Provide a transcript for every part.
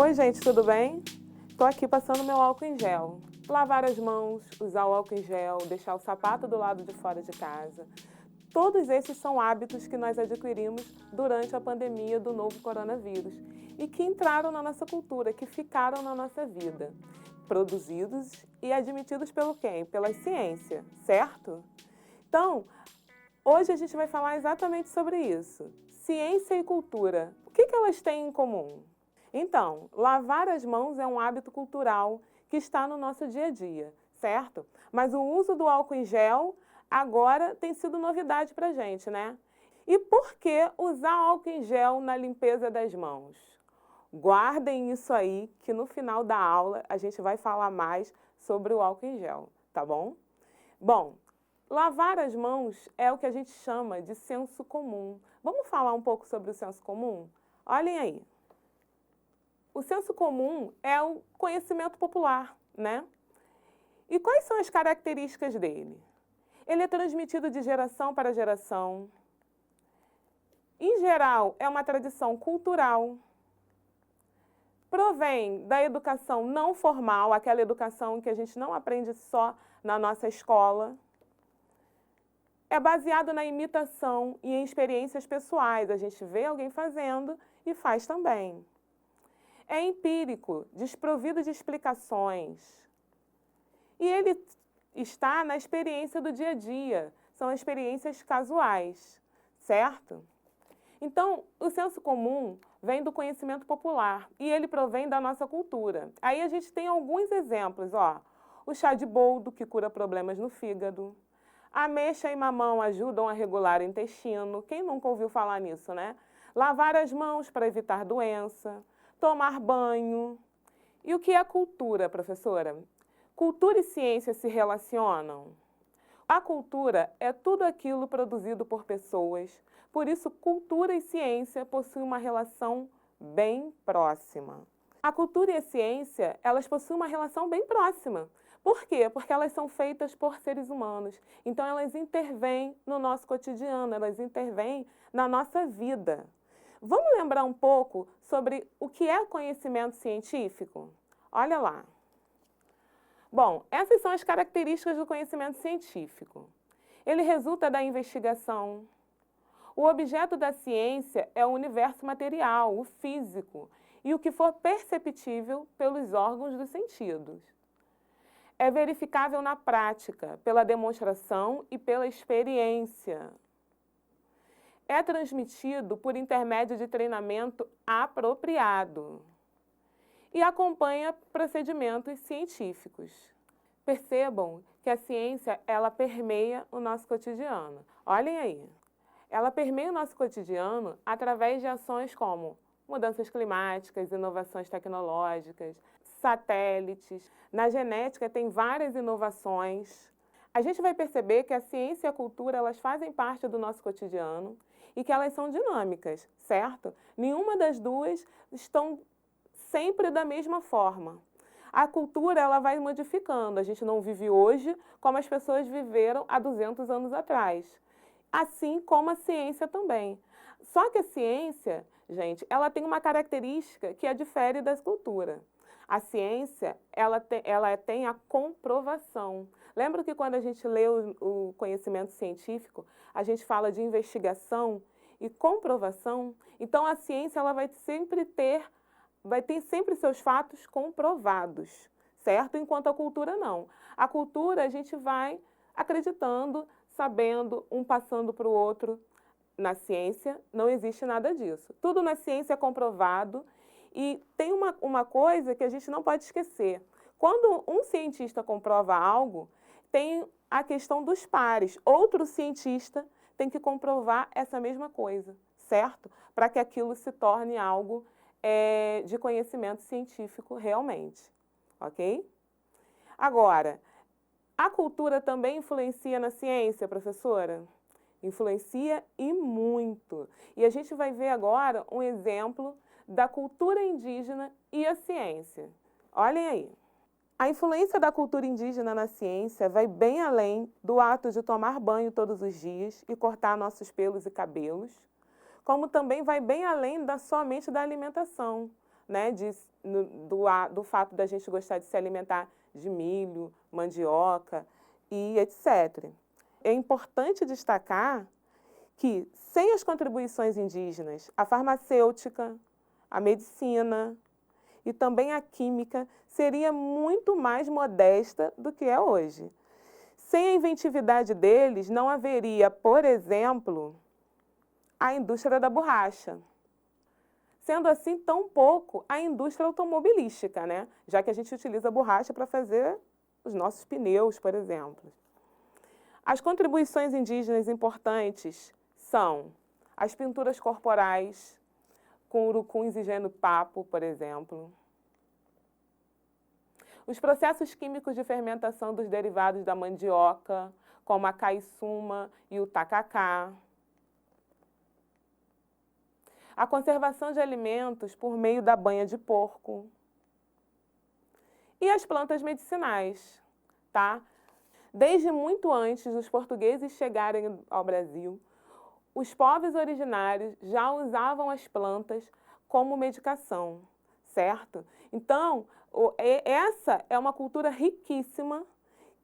Oi, gente, tudo bem? Estou aqui passando meu álcool em gel. Lavar as mãos, usar o álcool em gel, deixar o sapato do lado de fora de casa. Todos esses são hábitos que nós adquirimos durante a pandemia do novo coronavírus e que entraram na nossa cultura, que ficaram na nossa vida. Produzidos e admitidos pelo quem? Pela ciência, certo? Então, hoje a gente vai falar exatamente sobre isso. Ciência e cultura, o que elas têm em comum? Então, lavar as mãos é um hábito cultural que está no nosso dia a dia, certo? Mas o uso do álcool em gel agora tem sido novidade para a gente, né? E por que usar álcool em gel na limpeza das mãos? Guardem isso aí, que no final da aula a gente vai falar mais sobre o álcool em gel, tá bom? Bom, lavar as mãos é o que a gente chama de senso comum. Vamos falar um pouco sobre o senso comum? Olhem aí. O senso comum é o conhecimento popular, né? E quais são as características dele? Ele é transmitido de geração para geração. Em geral, é uma tradição cultural. Provém da educação não formal, aquela educação que a gente não aprende só na nossa escola. É baseado na imitação e em experiências pessoais. A gente vê alguém fazendo e faz também. É empírico, desprovido de explicações. E ele está na experiência do dia a dia, são experiências casuais, certo? Então, o senso comum vem do conhecimento popular e ele provém da nossa cultura. Aí a gente tem alguns exemplos, ó. O chá de boldo, que cura problemas no fígado. Ameixa e mamão ajudam a regular o intestino. Quem nunca ouviu falar nisso, né? Lavar as mãos para evitar doença. Tomar banho. E o que é cultura, professora? Cultura e ciência se relacionam? A cultura é tudo aquilo produzido por pessoas, por isso cultura e ciência possuem uma relação bem próxima. A cultura e a ciência, elas possuem uma relação bem próxima. Por quê? Porque elas são feitas por seres humanos. Então elas intervêm no nosso cotidiano, elas intervêm na nossa vida. Vamos lembrar um pouco sobre o que é conhecimento científico? Olha lá. Bom, essas são as características do conhecimento científico. Ele resulta da investigação. O objeto da ciência é o universo material, o físico, e o que for perceptível pelos órgãos dos sentidos. É verificável na prática, pela demonstração e pela experiência. É transmitido por intermédio de treinamento apropriado e acompanha procedimentos científicos. Percebam que a ciência, ela permeia o nosso cotidiano. Olhem aí. Ela permeia o nosso cotidiano através de ações como mudanças climáticas, inovações tecnológicas, satélites. Na genética tem várias inovações. A gente vai perceber que a ciência e a cultura, elas fazem parte do nosso cotidiano e que elas são dinâmicas, certo? Nenhuma das duas estão sempre da mesma forma. A cultura, ela vai modificando. A gente não vive hoje como as pessoas viveram há 200 anos atrás. Assim como a ciência também. Só que a ciência, gente, ela tem uma característica que a difere da cultura. A ciência, ela tem a comprovação. Lembra que quando a gente lê o conhecimento científico, a gente fala de investigação e comprovação? Então, a ciência, ela vai ter sempre seus fatos comprovados, certo? Enquanto a cultura não. A cultura, a gente vai acreditando, sabendo, um passando para o outro. Na ciência, não existe nada disso. Tudo na ciência é comprovado e tem uma coisa que a gente não pode esquecer. Quando um cientista comprova algo, tem a questão dos pares. Outro cientista tem que comprovar essa mesma coisa, certo? Para que aquilo se torne algo de conhecimento científico realmente, ok? Agora, a cultura também influencia na ciência, professora? Influencia e muito. E a gente vai ver agora um exemplo da cultura indígena e a ciência. Olhem aí. A influência da cultura indígena na ciência vai bem além do ato de tomar banho todos os dias e cortar nossos pelos e cabelos, como também vai bem além somente da alimentação. né, do fato da gente gostar de se alimentar de milho, mandioca e etc. É importante destacar que, sem as contribuições indígenas, a farmacêutica, a medicina e também a química seria muito mais modesta do que é hoje. Sem a inventividade deles, não haveria, por exemplo, a indústria da borracha. Sendo assim, tão pouco a indústria automobilística, né? Já que a gente utiliza a borracha para fazer os nossos pneus, por exemplo. As contribuições indígenas importantes são as pinturas corporais, com urucuns e geno-papo, por exemplo. Os processos químicos de fermentação dos derivados da mandioca, como a caiçuma e o tacacá. A conservação de alimentos por meio da banha de porco. E as plantas medicinais, tá? Desde muito antes dos portugueses chegarem ao Brasil, os povos originários já usavam as plantas como medicação, certo? Então, essa é uma cultura riquíssima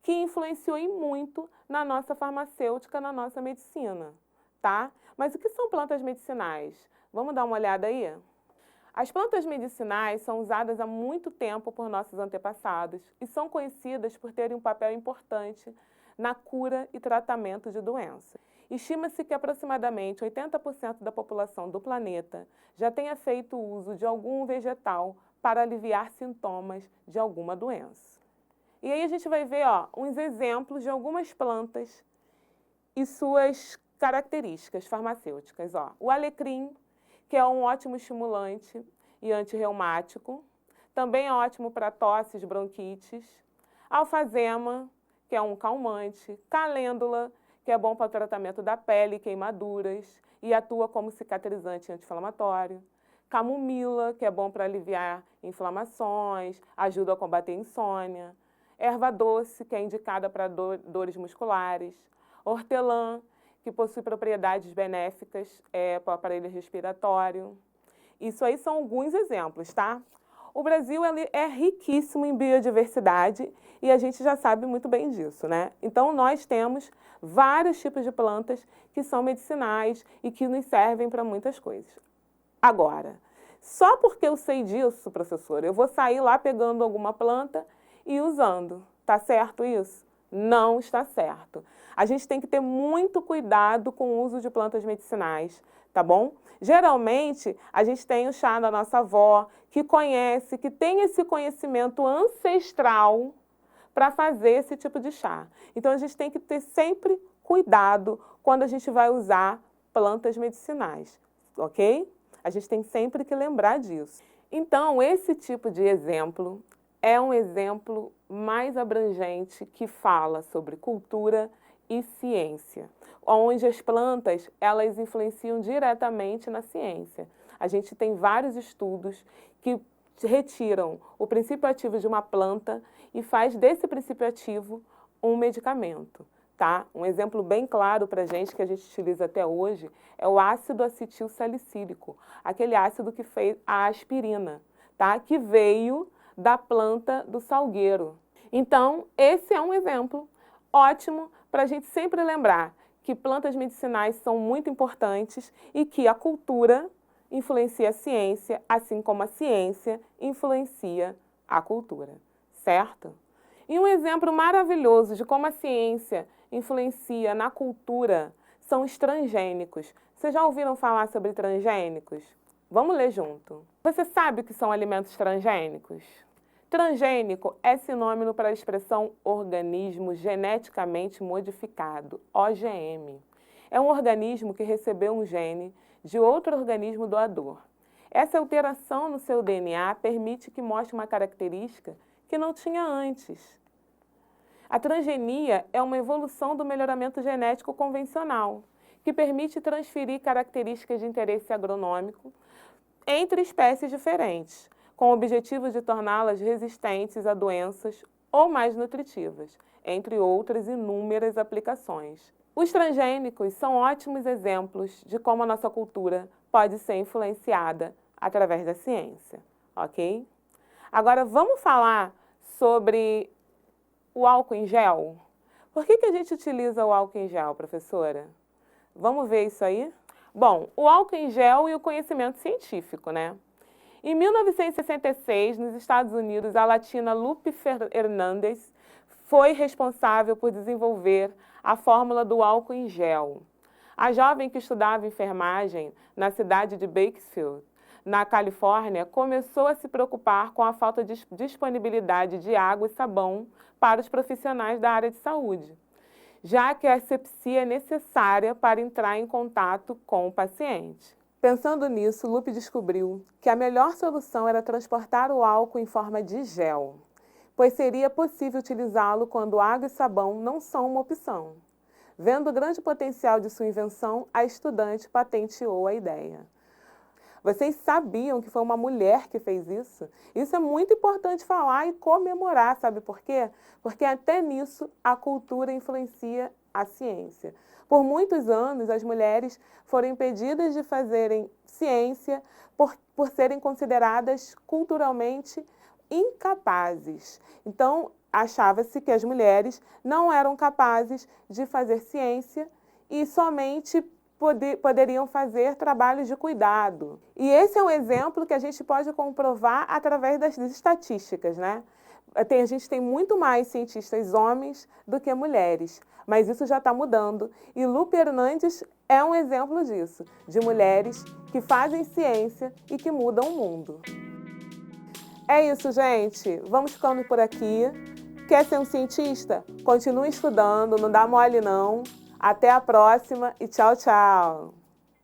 que influenciou em muito na nossa farmacêutica, na nossa medicina, tá? Mas o que são plantas medicinais? Vamos dar uma olhada aí? As plantas medicinais são usadas há muito tempo por nossos antepassados e são conhecidas por terem um papel importante na cura e tratamento de doenças. Estima-se que aproximadamente 80% da população do planeta já tenha feito uso de algum vegetal para aliviar sintomas de alguma doença. E aí a gente vai ver uns exemplos de algumas plantas e suas características farmacêuticas. O alecrim, que é um ótimo estimulante e antirreumático, também é ótimo para tosses, bronquites. Alfazema, que é um calmante. Calêndula, que é bom para o tratamento da pele, queimaduras, e atua como cicatrizante anti-inflamatório. Camomila, que é bom para aliviar inflamações, ajuda a combater insônia. Erva doce, que é indicada para dores musculares. Hortelã, que possui propriedades benéficas para o aparelho respiratório. Isso aí são alguns exemplos, tá? O Brasil é riquíssimo em biodiversidade e a gente já sabe muito bem disso, né? Então, nós temos vários tipos de plantas que são medicinais e que nos servem para muitas coisas. Agora, só porque eu sei disso, professora, eu vou sair lá pegando alguma planta e usando. Tá certo isso? Não está certo. A gente tem que ter muito cuidado com o uso de plantas medicinais, tá bom? Geralmente, a gente tem o chá da nossa avó, que conhece, que tem esse conhecimento ancestral para fazer esse tipo de chá. Então, a gente tem que ter sempre cuidado quando a gente vai usar plantas medicinais, ok? A gente tem sempre que lembrar disso. Então, esse tipo de exemplo é um exemplo mais abrangente que fala sobre cultura e ciência, onde as plantas, elas influenciam diretamente na ciência. A gente tem vários estudos que retiram o princípio ativo de uma planta e faz desse princípio ativo um medicamento, tá? Um exemplo bem claro para a gente, que a gente utiliza até hoje, é o ácido acetil salicílico, aquele ácido que fez a aspirina, tá? Que veio da planta do salgueiro. Então, esse é um exemplo ótimo para a gente sempre lembrar que plantas medicinais são muito importantes e que a cultura influencia a ciência, assim como a ciência influencia a cultura, certo? E um exemplo maravilhoso de como a ciência influencia na cultura são os transgênicos. Vocês já ouviram falar sobre transgênicos? Vamos ler junto. Você sabe o que são alimentos transgênicos? Transgênico é sinônimo para a expressão organismo geneticamente modificado, OGM. É um organismo que recebeu um gene de outro organismo doador. Essa alteração no seu DNA permite que mostre uma característica que não tinha antes. A transgenia é uma evolução do melhoramento genético convencional, que permite transferir características de interesse agronômico entre espécies diferentes, com o objetivo de torná-las resistentes a doenças ou mais nutritivas, entre outras inúmeras aplicações. Os transgênicos são ótimos exemplos de como a nossa cultura pode ser influenciada através da ciência, ok? Agora, vamos falar sobre o álcool em gel? Por que a gente utiliza o álcool em gel, professora? Vamos ver isso aí? Bom, o álcool em gel e o conhecimento científico, né? Em 1966, nos Estados Unidos, a latina Lupe Hernandez foi responsável por desenvolver a fórmula do álcool em gel. A jovem que estudava enfermagem na cidade de Bakersfield, na Califórnia, começou a se preocupar com a falta de disponibilidade de água e sabão para os profissionais da área de saúde, já que a asepsia é necessária para entrar em contato com o paciente. Pensando nisso, Lupe descobriu que a melhor solução era transportar o álcool em forma de gel, pois seria possível utilizá-lo quando água e sabão não são uma opção. Vendo o grande potencial de sua invenção, a estudante patenteou a ideia. Vocês sabiam que foi uma mulher que fez isso? Isso é muito importante falar e comemorar, sabe por quê? Porque até nisso a cultura influencia a ciência. Por muitos anos, as mulheres foram impedidas de fazerem ciência por serem consideradas culturalmente incapazes. Então, achava-se que as mulheres não eram capazes de fazer ciência e somente poderiam fazer trabalhos de cuidado. E esse é um exemplo que a gente pode comprovar através das estatísticas, né? A gente tem muito mais cientistas homens do que mulheres, mas isso já está mudando. E Lupe Hernandez é um exemplo disso, de mulheres que fazem ciência e que mudam o mundo. É isso, gente. Vamos ficando por aqui. Quer ser um cientista? Continue estudando, não dá mole não. Até a próxima e tchau, tchau!